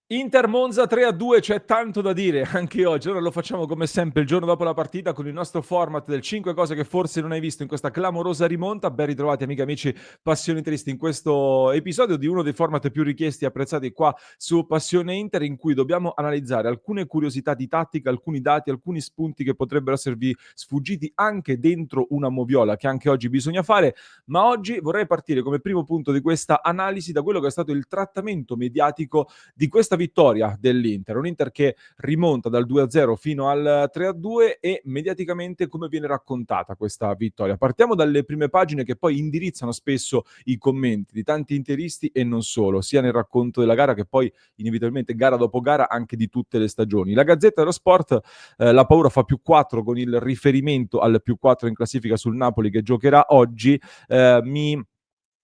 Inter Monza 3-2, c'è tanto da dire anche oggi. Allora lo facciamo come sempre il giorno dopo la partita con il nostro format del 5 cose che forse non hai visto in questa clamorosa rimonta. Ben ritrovati amiche e amici passioni interisti in questo episodio di uno dei format più richiesti e apprezzati qua su Passione Inter, in cui dobbiamo analizzare alcune curiosità di tattica, alcuni dati, alcuni spunti che potrebbero esservi sfuggiti anche dentro una moviola che anche oggi bisogna fare. Ma oggi vorrei partire come primo punto di questa analisi da quello che è stato il trattamento mediatico di questa vittoria dell'Inter, un Inter che rimonta dal 2-0 fino al 3-2 e mediaticamente come viene raccontata questa vittoria. Partiamo dalle prime pagine che poi indirizzano spesso i commenti di tanti interisti e non solo, sia nel racconto della gara che poi inevitabilmente gara dopo gara anche di tutte le stagioni. La Gazzetta dello Sport, la paura fa più 4 con il riferimento al più 4 in classifica sul Napoli che giocherà oggi,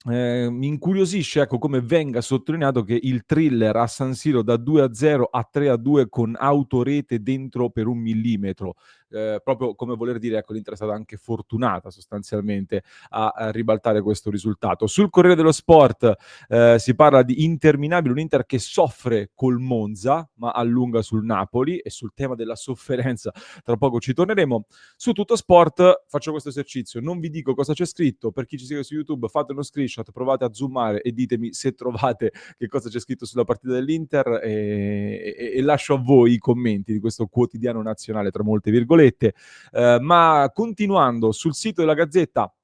mi incuriosisce, ecco, come venga sottolineato che il thriller a San Siro da 2-0 a 3-2 con autorete dentro per 1 millimetro. Proprio come voler dire, ecco, l'Inter è stata anche fortunata sostanzialmente a ribaltare questo risultato. Sul Corriere dello Sport, si parla di interminabile, un Inter che soffre col Monza, ma allunga sul Napoli, e sul tema della sofferenza tra poco ci torneremo. Su Tutto Sport faccio questo esercizio, non vi dico cosa c'è scritto, per chi ci segue su YouTube fate uno screenshot, provate a zoomare e ditemi se trovate che cosa c'è scritto sulla partita dell'Inter, e lascio a voi i commenti di questo quotidiano nazionale tra molte virgolette. Ma continuando sul sito della Gazzetta,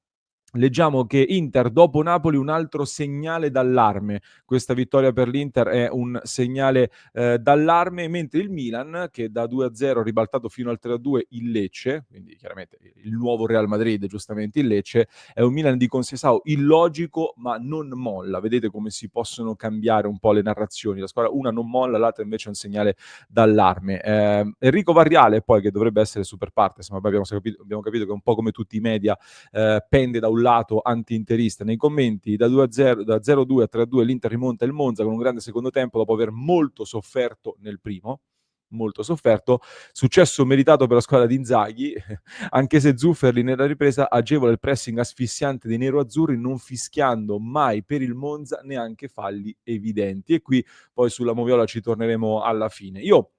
leggiamo che Inter dopo Napoli un altro segnale d'allarme. Questa vittoria per l'Inter è un segnale d'allarme, mentre il Milan, che da 2-0 ribaltato fino al 3-2 il Lecce, quindi chiaramente il nuovo Real Madrid, giustamente il Lecce, è un Milan di Conceição illogico ma non molla. Vedete come si possono cambiare un po' le narrazioni. La squadra una non molla, l'altra invece è un segnale d'allarme. Enrico Varriale poi, che dovrebbe essere super partes, ma abbiamo capito che è un po' come tutti i media, pende da un lato anti-interista. Nei commenti da 2-0, da 0-2 a 3-2 l'Inter rimonta il Monza con un grande secondo tempo dopo aver molto sofferto nel primo. Molto sofferto, successo meritato per la squadra di Inzaghi, anche se Zufferli nella ripresa agevola il pressing asfissiante dei neroazzurri, non fischiando mai per il Monza neanche falli evidenti. E qui poi sulla moviola ci torneremo alla fine. Io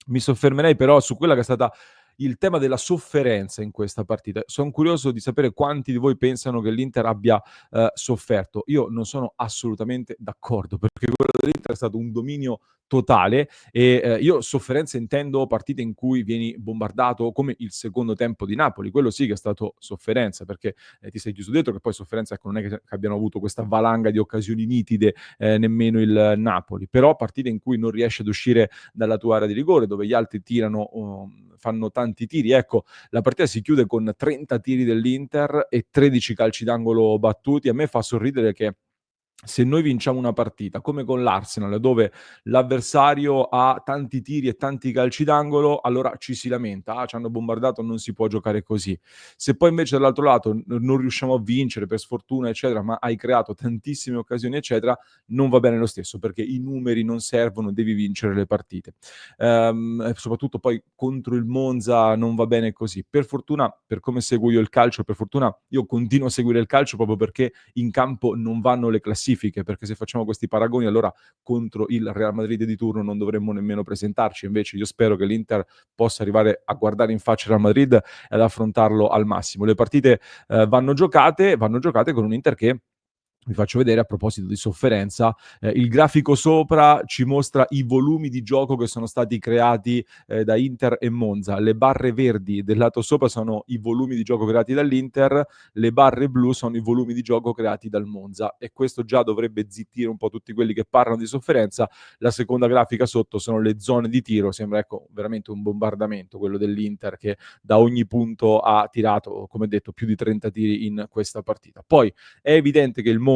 mi soffermerei però su quella che è stata il tema della sofferenza in questa partita. Son curioso di sapere quanti di voi pensano che l'Inter abbia, sofferto. Io non sono assolutamente d'accordo, perché quello dell'Inter è stato un dominio totale e, io sofferenza intendo partite in cui vieni bombardato come il secondo tempo di Napoli. Quello sì che è stato sofferenza, perché, ti sei chiuso dentro, che poi sofferenza, ecco, non è che abbiano avuto questa valanga di occasioni nitide, nemmeno il Napoli. Però partite in cui non riesci ad uscire dalla tua area di rigore, dove gli altri tirano, fanno tanti tiri. Ecco, la partita si chiude con 30 tiri dell'Inter e 13 calci d'angolo battuti. A me fa sorridere che se noi vinciamo una partita, come con l'Arsenal, dove l'avversario ha tanti tiri e tanti calci d'angolo, allora ci si lamenta: "Ah, ci hanno bombardato, non si può giocare così". Se poi invece dall'altro lato non riusciamo a vincere per sfortuna, eccetera, ma hai creato tantissime occasioni, eccetera, non va bene lo stesso, perché i numeri non servono, devi vincere le partite. E soprattutto poi contro il Monza non va bene così. Per fortuna, per come seguo io il calcio, per fortuna io continuo a seguire il calcio proprio perché in campo non vanno le classifiche, perché se facciamo questi paragoni allora contro il Real Madrid di turno non dovremmo nemmeno presentarci. Invece io spero che l'Inter possa arrivare a guardare in faccia il Real Madrid e ad affrontarlo al massimo. Le partite vanno giocate con un Inter che, vi faccio vedere a proposito di sofferenza, il grafico sopra ci mostra i volumi di gioco che sono stati creati, da Inter e Monza. Le barre verdi del lato sopra sono i volumi di gioco creati dall'Inter, le barre blu sono i volumi di gioco creati dal Monza, e questo già dovrebbe zittire un po' tutti quelli che parlano di sofferenza. La seconda grafica sotto sono le zone di tiro, sembra, ecco, veramente un bombardamento quello dell'Inter, che da ogni punto ha tirato, come detto, più di 30 tiri in questa partita. Poi è evidente che il Monza,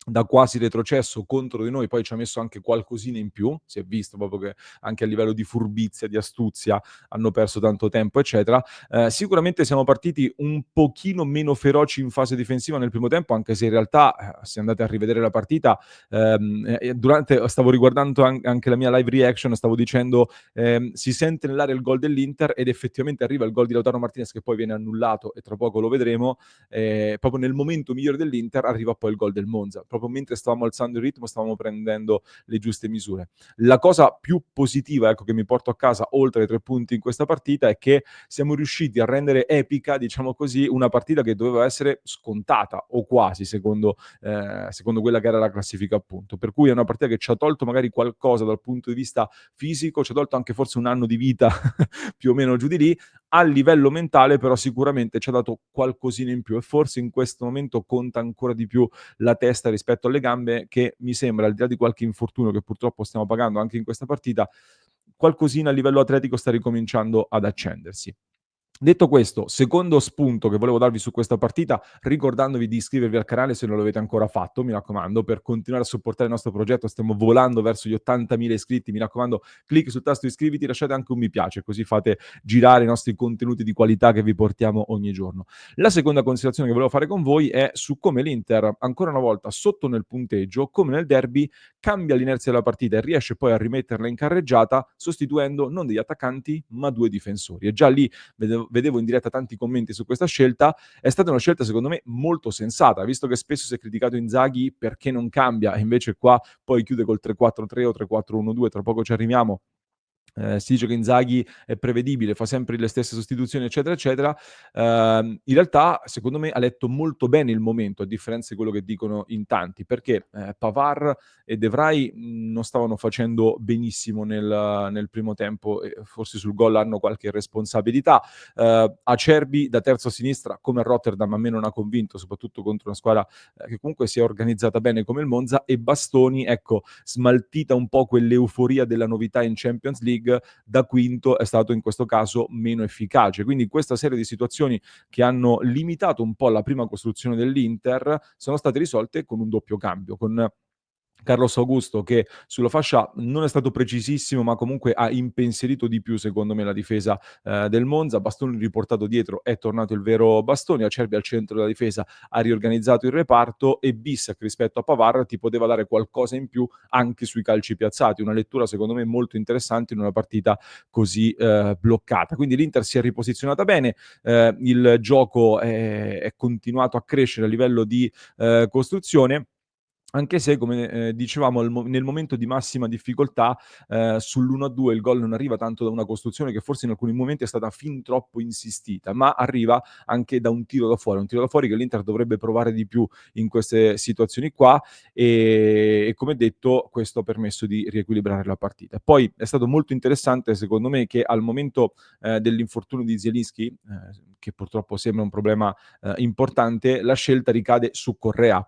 da quasi retrocesso contro di noi, poi ci ha messo anche qualcosina in più, si è visto proprio che anche a livello di furbizia, di astuzia, hanno perso tanto tempo, eccetera. Sicuramente siamo partiti un pochino meno feroci in fase difensiva nel primo tempo, anche se in realtà, se andate a rivedere la partita, durante stavo riguardando anche la mia live reaction, stavo dicendo, si sente nell'aria il gol dell'Inter ed effettivamente arriva il gol di Lautaro Martinez che poi viene annullato e tra poco lo vedremo. Proprio nel momento migliore dell'Inter arriva poi il gol del Monza. proprio mentre stavamo alzando il ritmo stavamo prendendo le giuste misure. La cosa più positiva, ecco, che mi porto a casa oltre ai 3 punti in questa partita è che siamo riusciti a rendere epica, diciamo così, una partita che doveva essere scontata o quasi secondo quella che era la classifica a punto. Per cui è una partita che ci ha tolto magari qualcosa dal punto di vista fisico, ci ha tolto anche forse un anno di vita più o meno giù di lì. A livello mentale però sicuramente ci ha dato qualcosina in più e forse in questo momento conta ancora di più la testa rispetto alle gambe, che mi sembra, al di là di qualche infortunio che purtroppo stiamo pagando anche in questa partita, qualcosina a livello atletico sta ricominciando ad accendersi. Detto questo, secondo spunto che volevo darvi su questa partita, ricordandovi di iscrivervi al canale se non l'avete ancora fatto, mi raccomando, per continuare a supportare il nostro progetto, stiamo volando verso gli 80.000 iscritti, mi raccomando, clic sul tasto iscriviti, lasciate anche un mi piace, così fate girare i nostri contenuti di qualità che vi portiamo ogni giorno. La seconda considerazione che volevo fare con voi è su come l'Inter, ancora una volta sotto nel punteggio, come nel derby, cambia l'inerzia della partita e riesce poi a rimetterla in carreggiata sostituendo non degli attaccanti ma due difensori. E già lì vedevo in diretta tanti commenti su questa scelta, è stata una scelta secondo me molto sensata, visto che spesso si è criticato Inzaghi perché non cambia, e invece qua poi chiude col 3-4-3 o 3-4-1-2, tra poco ci arriviamo. Si dice che Inzaghi è prevedibile, fa sempre le stesse sostituzioni, eccetera, eccetera. In realtà, secondo me, ha letto molto bene il momento, a differenza di quello che dicono in tanti, perché Pavard e De Vrij non stavano facendo benissimo nel primo tempo e forse sul gol hanno qualche responsabilità. Acerbi da terzo a sinistra, come a Rotterdam, a me non ha convinto, soprattutto contro una squadra che comunque si è organizzata bene come il Monza, e Bastoni, ecco, smaltita un po' quell'euforia della novità in Champions League, da quinto è stato in questo caso meno efficace. Quindi questa serie di situazioni che hanno limitato un po' la prima costruzione dell'Inter sono state risolte con un doppio cambio, con Carlos Augusto che sulla fascia non è stato precisissimo, ma comunque ha impensierito di più secondo me la difesa del Monza. Bastoni riportato dietro, è tornato il vero Bastoni. Acerbi al centro della difesa ha riorganizzato il reparto e Bissac rispetto a Pavard ti poteva dare qualcosa in più anche sui calci piazzati. Una lettura secondo me molto interessante in una partita così bloccata. Quindi l'Inter si è riposizionata bene, il gioco è continuato a crescere a livello di costruzione, anche se come, dicevamo nel momento di massima difficoltà, sull'1-2 il gol non arriva tanto da una costruzione che forse in alcuni momenti è stata fin troppo insistita, ma arriva anche da un tiro da fuori che l'Inter dovrebbe provare di più in queste situazioni qua, e come detto questo ha permesso di riequilibrare la partita. Poi è stato molto interessante secondo me che al momento, dell'infortunio di Zielinski, che purtroppo sembra un problema, importante, la scelta ricade su Correa.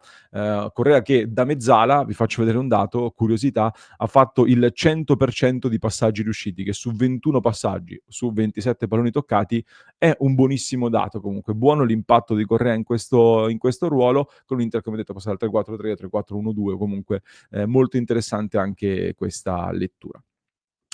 Correa che da mezzala, vi faccio vedere un dato, curiosità, ha fatto il 100% di passaggi riusciti, che su 21 passaggi, su 27 palloni toccati, è un buonissimo dato comunque. Buono l'impatto di Correa in questo ruolo, con l'Inter come detto passa dal 3-4-3 al 3-4-1-2, comunque molto interessante anche questa lettura.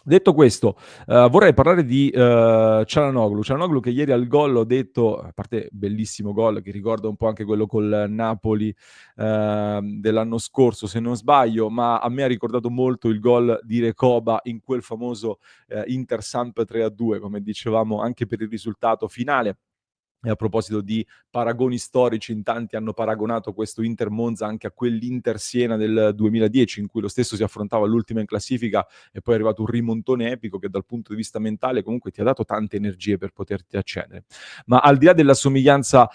Detto questo, vorrei parlare di Çalhanoğlu. Çalhanoğlu che ieri al gol ho detto, a parte bellissimo gol che ricorda un po' anche quello col Napoli dell'anno scorso se non sbaglio, ma a me ha ricordato molto il gol di Recoba in quel famoso Inter Samp 3-2, come dicevamo anche per il risultato finale. E a proposito di paragoni storici, in tanti hanno paragonato questo Inter Monza anche a quell'Inter Siena del 2010, in cui lo stesso si affrontava all'ultima in classifica e poi è arrivato un rimontone epico che dal punto di vista mentale comunque ti ha dato tante energie per poterti accendere. Ma al di là della somiglianza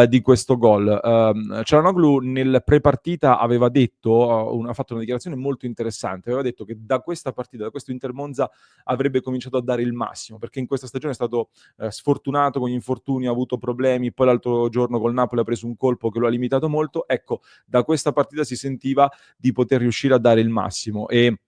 di questo gol, Çalhanoğlu nel pre-partita aveva detto, ha fatto una dichiarazione molto interessante, aveva detto che da questa partita, da questo Inter Monza avrebbe cominciato a dare il massimo, perché in questa stagione è stato sfortunato con gli infortuni, ha avuto problemi, poi l'altro giorno col Napoli ha preso un colpo che lo ha limitato molto. Ecco, da questa partita si sentiva di poter riuscire a dare il massimo e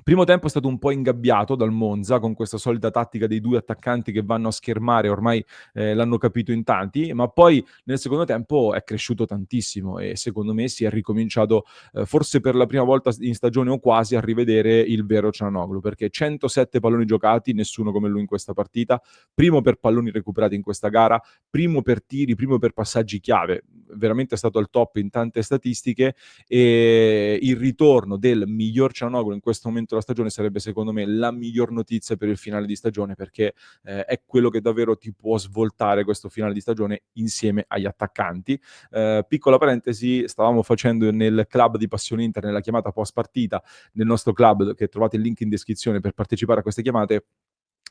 primo tempo è stato un po' ingabbiato dal Monza con questa solita tattica dei due attaccanti che vanno a schermare, ormai l'hanno capito in tanti, ma poi nel secondo tempo è cresciuto tantissimo e secondo me si è ricominciato forse per la prima volta in stagione o quasi a rivedere il vero Çalhanoğlu, perché 107 palloni giocati, nessuno come lui in questa partita, primo per palloni recuperati in questa gara, primo per tiri, primo per passaggi chiave, veramente è stato al top in tante statistiche, e il ritorno del miglior Çalhanoğlu in questo momento momento della stagione sarebbe secondo me la miglior notizia per il finale di stagione, perché è quello che davvero ti può svoltare questo finale di stagione insieme agli attaccanti. Piccola parentesi, stavamo facendo nel club di Passione Inter, nella chiamata post partita, nel nostro club, che trovate il link in descrizione per partecipare a queste chiamate,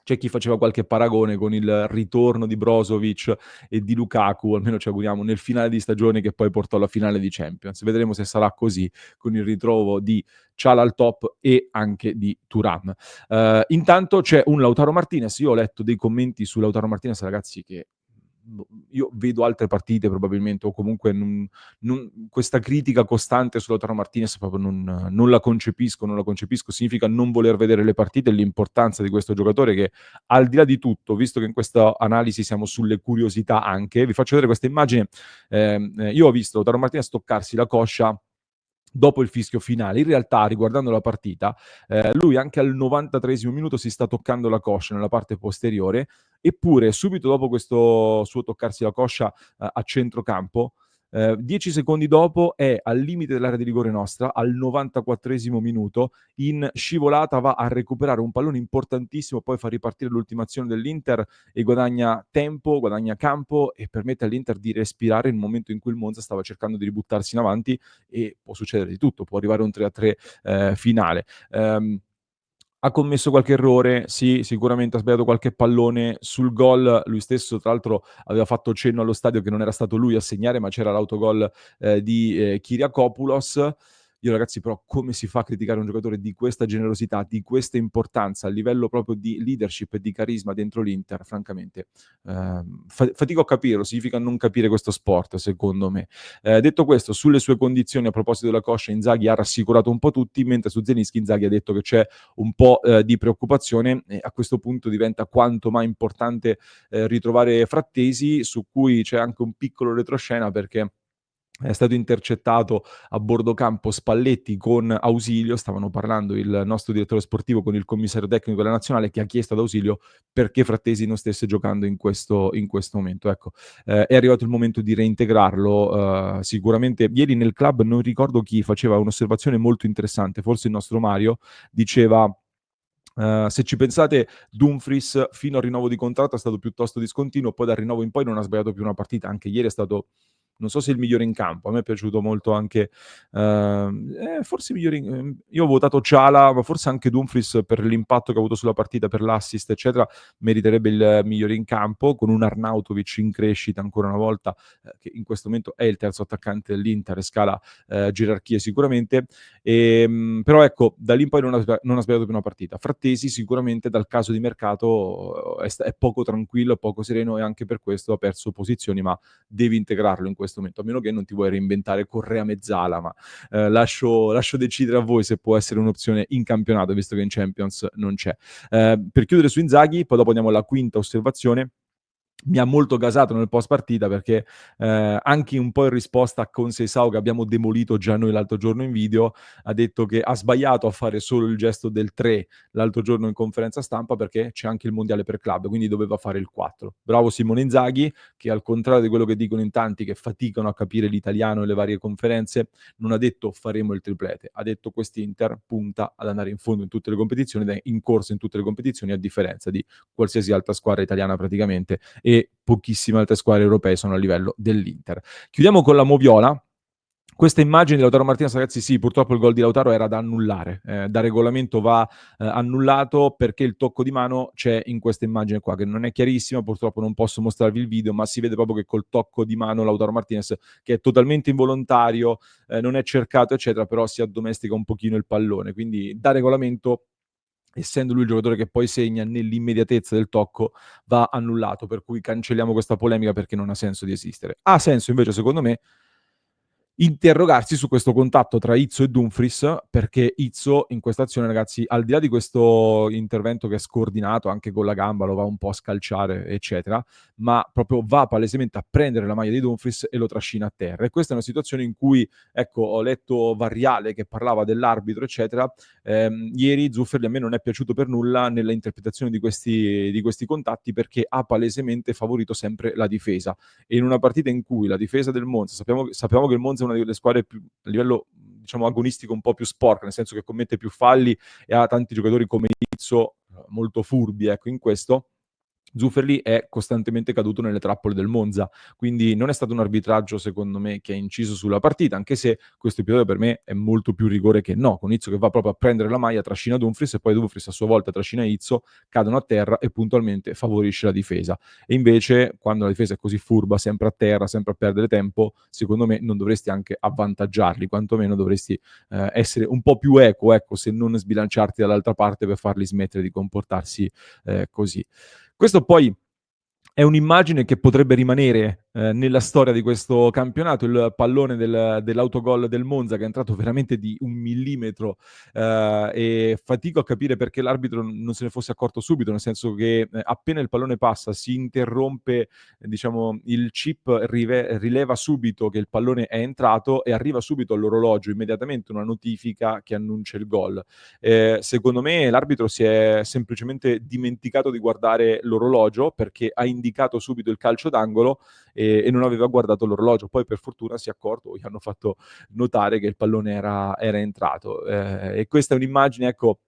c'è chi faceva qualche paragone con il ritorno di Brozovic e di Lukaku, almeno ci auguriamo, nel finale di stagione che poi portò alla finale di Champions. Vedremo se sarà così con il ritrovo di Çalha al top e anche di Thuram. Intanto c'è un Lautaro Martinez. Io ho letto dei commenti su Lautaro Martinez, ragazzi, che io vedo altre partite probabilmente, o comunque questa critica costante su Lautaro Martinez proprio non la concepisco, non la concepisco. Significa non voler vedere le partite e l'importanza di questo giocatore che, al di là di tutto, visto che in questa analisi siamo sulle curiosità anche, vi faccio vedere questa immagine. Io ho visto Lautaro Martinez toccarsi la coscia dopo il fischio finale. In realtà, riguardando la partita, lui anche al 93esimo minuto si sta toccando la coscia nella parte posteriore, eppure subito dopo questo suo toccarsi la coscia a centrocampo, 10 secondi dopo è al limite dell'area di rigore nostra, al 94esimo minuto, in scivolata va a recuperare un pallone importantissimo, poi fa ripartire l'ultima azione dell'Inter e guadagna tempo, guadagna campo e permette all'Inter di respirare nel momento in cui il Monza stava cercando di ributtarsi in avanti, e può succedere di tutto, può arrivare un 3-3 finale. Ha commesso qualche errore? Sì, sicuramente ha sbagliato qualche pallone sul gol. Lui stesso, tra l'altro, aveva fatto cenno allo stadio che non era stato lui a segnare, ma c'era l'autogol di Kyriakopoulos. Io, ragazzi, però, come si fa a criticare un giocatore di questa generosità, di questa importanza, a livello proprio di leadership e di carisma dentro l'Inter? Francamente, fatico a capirlo, significa non capire questo sport, secondo me. Detto questo, sulle sue condizioni, a proposito della coscia, Inzaghi ha rassicurato un po' tutti, mentre su Zelinski Inzaghi ha detto che c'è un po' di preoccupazione, e a questo punto diventa quanto mai importante ritrovare Frattesi, su cui c'è anche un piccolo retroscena, perché è stato intercettato a bordo campo Spalletti con Ausilio. Stavano parlando il nostro direttore sportivo con il commissario tecnico della nazionale, che ha chiesto ad Ausilio perché Frattesi non stesse giocando in questo momento. Ecco, è arrivato il momento di reintegrarlo. Sicuramente ieri nel club, non ricordo chi, faceva un'osservazione molto interessante, forse il nostro Mario, diceva: se ci pensate, Dumfries fino al rinnovo di contratto è stato piuttosto discontinuo, poi dal rinnovo in poi non ha sbagliato più una partita. Anche ieri è stato, non so se il migliore in campo, a me è piaciuto molto anche, forse migliore io ho votato Çalha, ma forse anche Dumfries, per l'impatto che ha avuto sulla partita, per l'assist eccetera, meriterebbe il migliore in campo, con un Arnautovic in crescita ancora una volta, che in questo momento è il terzo attaccante dell'Inter e scala gerarchie sicuramente. Però ecco, da lì in poi non ha sbagliato più una partita. Frattesi sicuramente, dal caso di mercato, è poco tranquillo, poco sereno, e anche per questo ha perso posizioni, ma devi integrarlo in questo momento, a meno che non ti vuoi reinventare Correa mezzala, ma lascio decidere a voi se può essere un'opzione in campionato, visto che in Champions non c'è. Per chiudere su Inzaghi, poi dopo andiamo alla quinta osservazione. Mi ha molto gasato nel post partita, perché anche un po' in risposta a Conceição, che abbiamo demolito già noi l'altro giorno in video, ha detto che ha sbagliato a fare solo il gesto del 3 l'altro giorno in conferenza stampa, perché c'è anche il mondiale per club, quindi doveva fare il 4. Bravo Simone Inzaghi, che al contrario di quello che dicono in tanti che faticano a capire l'italiano e le varie conferenze, non ha detto faremo il triplete, ha detto quest'Inter punta ad andare in fondo in tutte le competizioni ed è in corsa in tutte le competizioni, a differenza di qualsiasi altra squadra italiana praticamente, e pochissime altre squadre europee sono a livello dell'Inter. Chiudiamo con la Moviola. Questa immagine di Lautaro Martinez, ragazzi, sì, purtroppo il gol di Lautaro era da annullare. Da regolamento va annullato, perché il tocco di mano c'è in questa immagine qua, che non è chiarissima, purtroppo non posso mostrarvi il video, ma si vede proprio che col tocco di mano Lautaro Martinez, che è totalmente involontario, non è cercato, eccetera, però si addomestica un pochino il pallone. Quindi da regolamento, essendo lui il giocatore che poi segna nell'immediatezza del tocco, va annullato, per cui cancelliamo questa polemica, perché non ha senso di esistere. Ha senso invece, secondo me, interrogarsi su questo contatto tra Izzo e Dumfries, perché Izzo in questa azione, ragazzi, al di là di questo intervento che è scordinato anche con la gamba, lo va un po' a scalciare eccetera, ma proprio va palesemente a prendere la maglia di Dumfries e lo trascina a terra. E questa è una situazione in cui, ecco, ho letto Variale che parlava dell'arbitro eccetera. Ieri Zufferli a me non è piaciuto per nulla nella interpretazione di questi contatti, perché ha palesemente favorito sempre la difesa, e in una partita in cui la difesa del Monza, sappiamo che il Monza è una delle squadre più, a livello diciamo agonistico un po' più sporca, nel senso che commette più falli e ha tanti giocatori come Izzo, molto furbi, ecco, in questo. Zuferli è costantemente caduto nelle trappole del Monza, quindi non è stato un arbitraggio secondo me che ha inciso sulla partita, anche se questo episodio per me è molto più rigore che no, con Izzo che va proprio a prendere la maglia, trascina Dumfries e poi Dumfries a sua volta trascina Izzo, cadono a terra e puntualmente favorisce la difesa. E invece quando la difesa è così furba, sempre a terra, sempre a perdere tempo, secondo me non dovresti anche avvantaggiarli, quantomeno dovresti essere un po' più equo, ecco, se non sbilanciarti dall'altra parte per farli smettere di comportarsi così. Questo poi è un'immagine che potrebbe rimanere nella storia di questo campionato, il pallone dell'autogol del Monza che è entrato veramente di 1 millimetro e fatico a capire perché l'arbitro non se ne fosse accorto subito, nel senso che appena il pallone passa si interrompe, diciamo, il chip rileva subito che il pallone è entrato e arriva subito all'orologio immediatamente una notifica che annuncia il gol. Secondo me l'arbitro si è semplicemente dimenticato di guardare l'orologio perché ha indicato subito il calcio d'angolo e non aveva guardato l'orologio. Poi per fortuna si è accorto, gli hanno fatto notare che il pallone era entrato. E questa è un'immagine, ecco,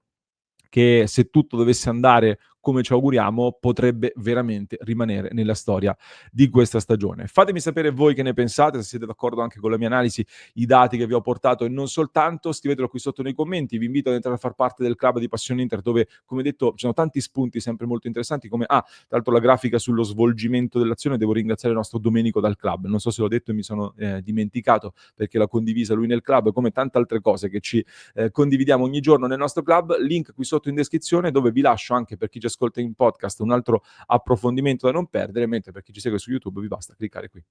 che se tutto dovesse andare come ci auguriamo, potrebbe veramente rimanere nella storia di questa stagione. Fatemi sapere voi che ne pensate, se siete d'accordo anche con la mia analisi, i dati che vi ho portato e non soltanto, scrivetelo qui sotto nei commenti, vi invito ad entrare a far parte del club di Passione Inter dove, come detto, ci sono tanti spunti sempre molto interessanti, come, tra l'altro la grafica sullo svolgimento dell'azione, devo ringraziare il nostro Domenico dal club, non so se l'ho detto e mi sono dimenticato perché l'ha condivisa lui nel club, come tante altre cose che ci condividiamo ogni giorno nel nostro club, link qui sotto in descrizione dove vi lascio anche per chi ci ascolta in podcast un altro approfondimento da non perdere, mentre per chi ci segue su YouTube vi basta cliccare qui.